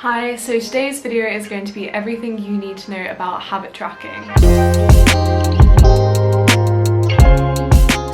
Hi, so today's video is going to be everything you need to know about habit tracking.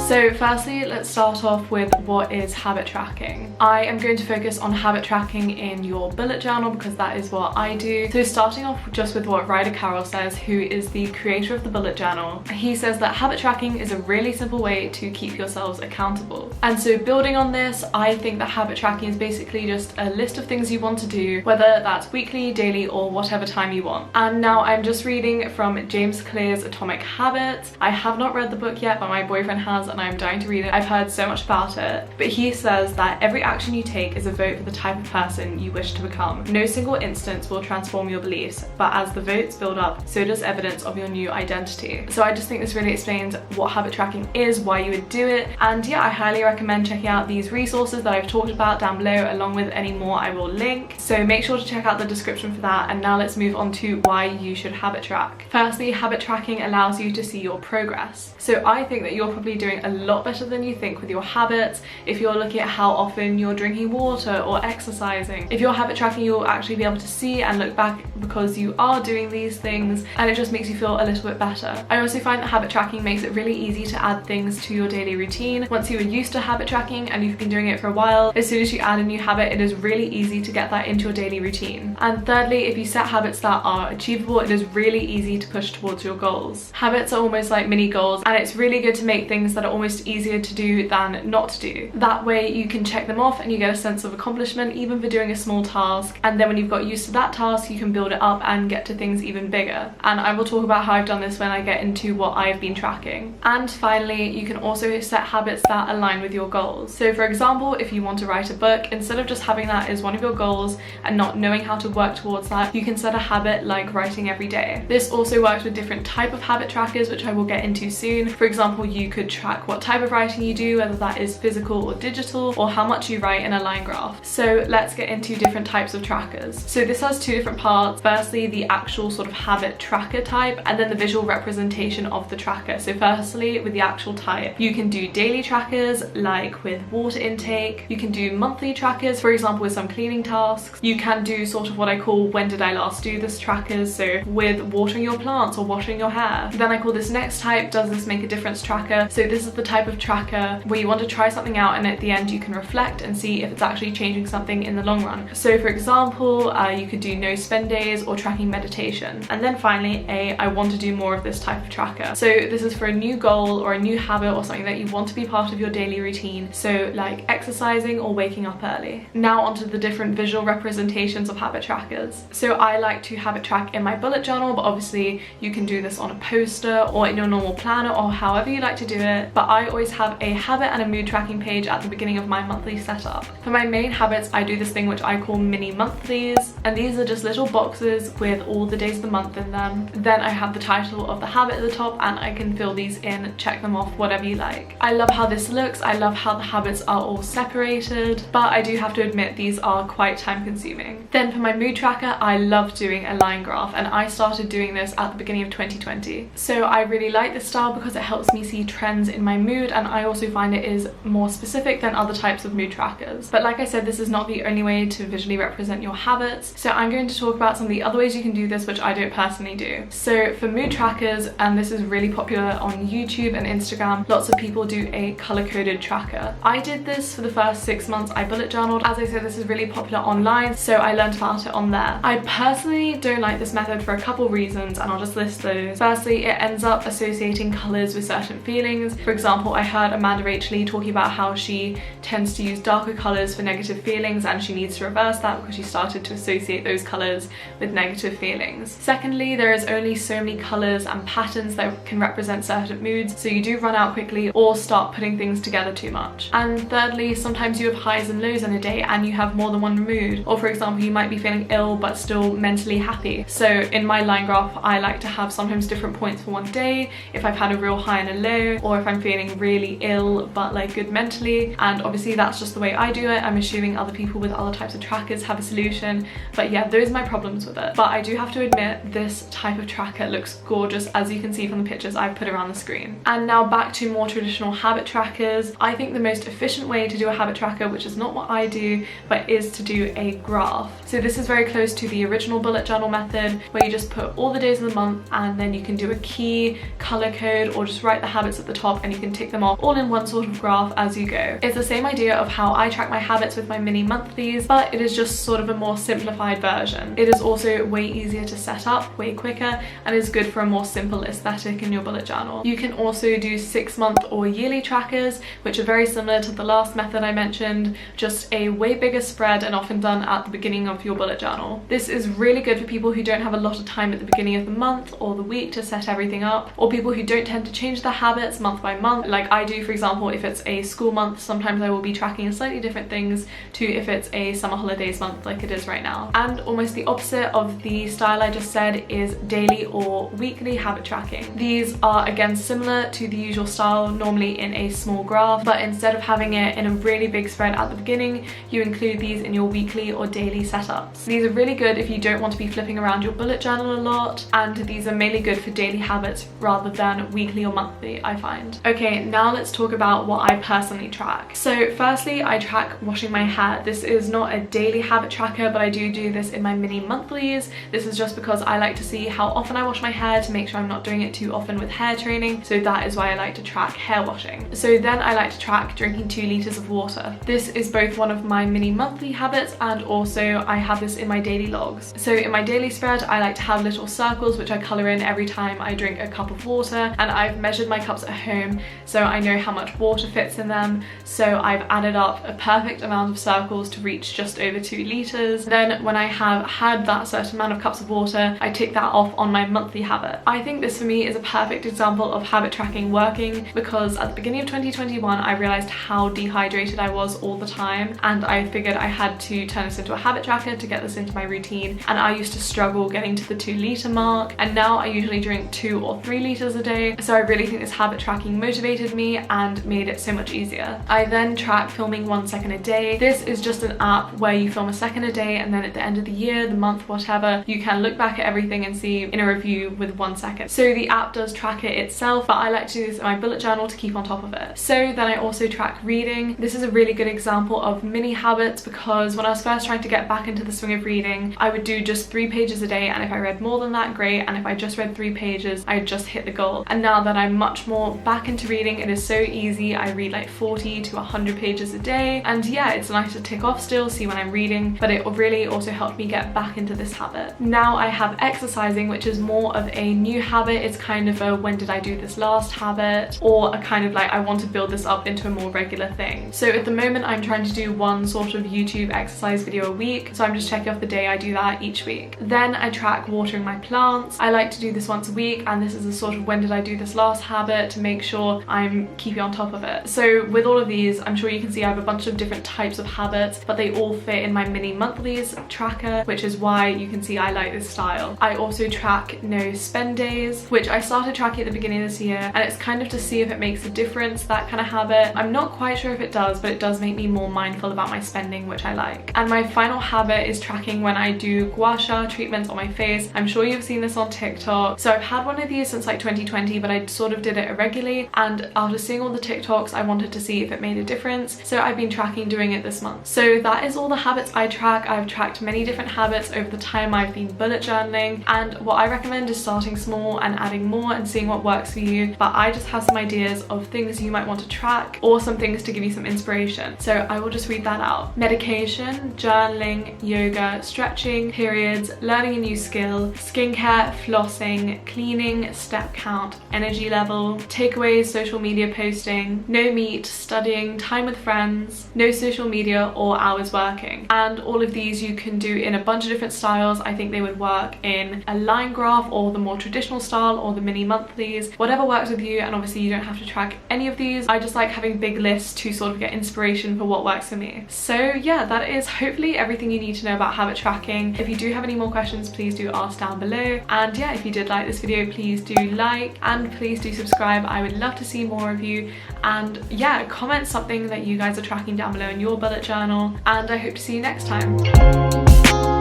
So firstly, let's start off with what is habit tracking. I am going to focus on habit tracking in your bullet journal because that is what I do. So starting off just with what Ryder Carroll says, who is the creator of the bullet journal. He says that habit tracking is a really simple way to keep yourselves accountable. And so building on this, I think that habit tracking is basically just a list of things you want to do, whether that's weekly, daily, or whatever time you want. And now I'm just reading from James Clear's Atomic Habits. I have not read the book yet, but my boyfriend has, and I'm dying to read it. I've heard so much about it. But he says that every action you take is a vote for the type of person you wish to become. No single instance will transform your beliefs, but as the votes build up, so does evidence of your new identity. So I just think this really explains what habit tracking is, why you would do it, and yeah, I highly recommend checking out these resources that I've talked about down below, along with any more I will link. So make sure to check out the description for that, and now let's move on to why you should habit track. Firstly, habit tracking allows you to see your progress. So I think that you're probably doing a lot better than you think with your habits if you're looking at how often you're drinking water or exercising. If you're habit tracking, you'll actually be able to see and look back because you are doing these things, and it just makes you feel a little bit better. I also find that habit tracking makes it really easy to add things to your daily routine. Once you are used to habit tracking and you've been doing it for a while, as soon as you add a new habit, it is really easy to get that into your daily routine. And thirdly, if you set habits that are achievable, it is really easy to push towards your goals. Habits are almost like mini goals, and it's really good to make things that are almost easier to do than not to do. That way you can check them off and you get a sense of accomplishment even for doing a small task, and then when you've got used to that task you can build it up and get to things even bigger. And I will talk about how I've done this when I get into what I've been tracking. And finally, you can also set habits that align with your goals. So for example, if you want to write a book, instead of just having that as one of your goals and not knowing how to work towards that, you can set a habit like writing every day. This also works with different type of habit trackers, which I will get into soon. For example, you could track what type of writing you do, whether that is physical or digital, or how much you write in a line graph. So let's get into different types of trackers. So this has two different parts. Firstly, the actual sort of habit tracker type, and then the visual representation of the tracker. So firstly, with the actual type, you can do daily trackers like with water intake. You can do monthly trackers, for example with some cleaning tasks. You can do sort of what I call when did I last do this trackers, so with watering your plants or washing your hair. Then I call this next type, does this make a difference tracker. So this is the type of tracker where you want to try something out and at the end you can reflect and see if it's actually changing something in the long run. So for example, you could do no spend days or tracking meditation. And then finally, I want to do more of this type of tracker. So this is for a new goal or a new habit or something that you want to be part of your daily routine. So like exercising or waking up early. Now onto the different visual representations of habit trackers. So I like to habit track in my bullet journal, but obviously you can do this on a poster or in your normal planner or however you like to do it. But I always have a habit and a mood tracking page at the beginning of my monthly setup. For my main habits, I do this thing which I call mini monthlies, and these are just little boxes with all the days of the month in them. Then I have the title of the habit at the top, and I can fill these in, check them off, whatever you like. I love how this looks. I love how the habits are all separated, but I do have to admit these are quite time consuming. Then for my mood tracker, I love doing a line graph, and I started doing this at the beginning of 2020. So I really like this style because it helps me see trends in my mood, and I also find it is more specific than other types of mood trackers. But like I said, this is not the only way to visually represent your habits. So I'm going to talk about some of the other ways you can do this, which I don't personally do. So for mood trackers, and this is really popular on YouTube and Instagram, lots of people do a color-coded tracker. I did this for the first 6 months I bullet journaled. As I said, this is really popular online, so I learned about it on there. I personally don't like this method for a couple reasons, and I'll just list those. Firstly, it ends up associating colors with certain feelings. For example, I heard Amanda Rachel talking about how she tends to use darker colors for negative feelings, and she needs to reverse that because she started to associate those colors with negative feelings. Secondly, there is only so many colors and patterns that can represent certain moods, so you do run out quickly or start putting things together too much. And thirdly, sometimes you have highs and lows in a day and you have more than one mood, or for example you might be feeling ill but still mentally happy. So in my line graph, I like to have sometimes different points for one day, if I've had a real high and a low, or if I'm feeling really ill but like good mentally, and obviously that's just the way I do it. I'm assuming other people with other types of trackers have a solution, but yeah, those are my problems with it. But I do have to admit, this type of tracker looks gorgeous, as you can see from the pictures I've put around the screen. And now back to more traditional habit trackers. I think the most efficient way to do a habit tracker, which is not what I do, but is to do a graph. So this is very close to the original bullet journal method, where you just put all the days of the month and then you can do a key, color code, or just write the habits at the top and you can tick them off all in one sort of graph as you go. It's the same idea of how I track my habits with my mini monthlies, but it is just sort of a more simplified version. It is also way easier to set up, way quicker, and is good for a more simple aesthetic in your bullet journal. You can also do 6-month or yearly trackers, which are very similar to the last method I mentioned, just a way bigger spread and often done at the beginning of your bullet journal. This is really good for people who don't have a lot of time at the beginning of the month or the week to set everything up, or people who don't tend to change their habits month by month like I do. For example, if it's a school month, sometimes I will be tracking slightly different things to if it's a summer holidays month like it is right now. And almost the opposite of the style I just said is daily or weekly habit tracking. These are again similar to the usual style, normally in a small graph, but instead of having it in a really big spread at the beginning, you include these in your weekly or daily setups. These are really good if you don't want to be flipping around your bullet journal a lot, and these are mainly good for daily habits rather than weekly or monthly, I find. Okay, now let's talk about what I personally track. So firstly, I track washing my hair. This is not a daily habit tracker, but I do this in my mini monthlies. This is just because I like to see how often I wash my hair to make sure I'm not doing it too often with hair training, so that is why I like to track hair washing. So then I like to track drinking 2 liters of water. This is both one of my mini monthly habits, and also I have this in my daily logs. So in my daily spread, I like to have little circles which I color in every time I drink a cup of water, and I've measured my cups at home so I know how much water fits in them. So I've added up a perfect amount of circles to reach just over 2 liters. Then when I have had that certain amount of cups of water, I tick that off on my monthly habit. I think this for me is a perfect example of habit tracking working, because at the beginning of 2021 I realized how dehydrated I was all the time, and I figured I had to turn this into a habit tracker to get this into my routine, and I used to struggle getting to the 2-liter mark, and now I usually drink 2 or 3 liters a day. So I really think this habit tracking motivated me and made it so much easier. I then track filming 1 second a day. This is just an app where you film a second a day, and then at the end of the year, the month, whatever, you can look back at everything and see in a review with 1 second. So the app does track it itself, but I like to do this in my bullet journal to keep on top of it. So then I also track reading. This is a really good example of mini habits, because when I was first trying to get back into the swing of reading, I would do just 3 pages a day, and if I read more than that, great, and if I just read 3 pages, I just hit the goal. And now that I'm much more back into reading, it is so easy. I read like 40 to 100 pages a day, and yeah, it's nice to tick off still, see when I'm reading, but it really also helped me get back into this habit. Now I have exercising, which is more of a new habit. It's kind of a when did I do this last habit, or a kind of like I want to build this up into a more regular thing. So at the moment I'm trying to do 1 sort of YouTube exercise video a week, so I'm just checking off the day I do that each week. Then I track watering my plants. I like to do this once a week, and this is a sort of when did I do this last habit to make sure I'm keeping on top of it. So with all of these, I'm sure you can see I have a bunch of different types of habits, but they all fit in my mini monthlies tracker, which is why you can see I like this style. I also track no spend days, which I started tracking at the beginning of this year, and it's kind of to see if it makes a difference, that kind of habit. I'm not quite sure if it does, but it does make me more mindful about my spending, which I like. And my final habit is tracking when I do gua sha treatments on my face. I'm sure you've seen this on TikTok. So I've had one of these since like 2020, but I sort of did it irregularly, and after seeing all the TikToks, I wanted to see if it made a difference, so I've been tracking doing it this month. So that is all the habits I track. I've tracked many different habits over the time I've been bullet journaling, and what I recommend is starting small and adding more and seeing what works for you. But I just have some ideas of things you might want to track, or some things to give you some inspiration, so I will just read that out. Medication, journaling, yoga, stretching, periods, learning a new skill, skincare, flossing, cleaning, step count, energy level, takeaways, social media posting, no meat, studying, time with friends, no social media, or hours working. And all of these you can do in a bunch of different styles. I think they would work in a line graph, or the more traditional style, or the mini monthlies, whatever works with you. And obviously you don't have to track any of these. I just like having big lists to sort of get inspiration for what works for me. So yeah, that is hopefully everything you need to know about habit tracking. If you do have any more questions, please do ask down below. And yeah, if you did like this video, please do like, and please do subscribe. I would love love to see more of you, and yeah, comment something that you guys are tracking down below in your bullet journal, and I hope to see you next time.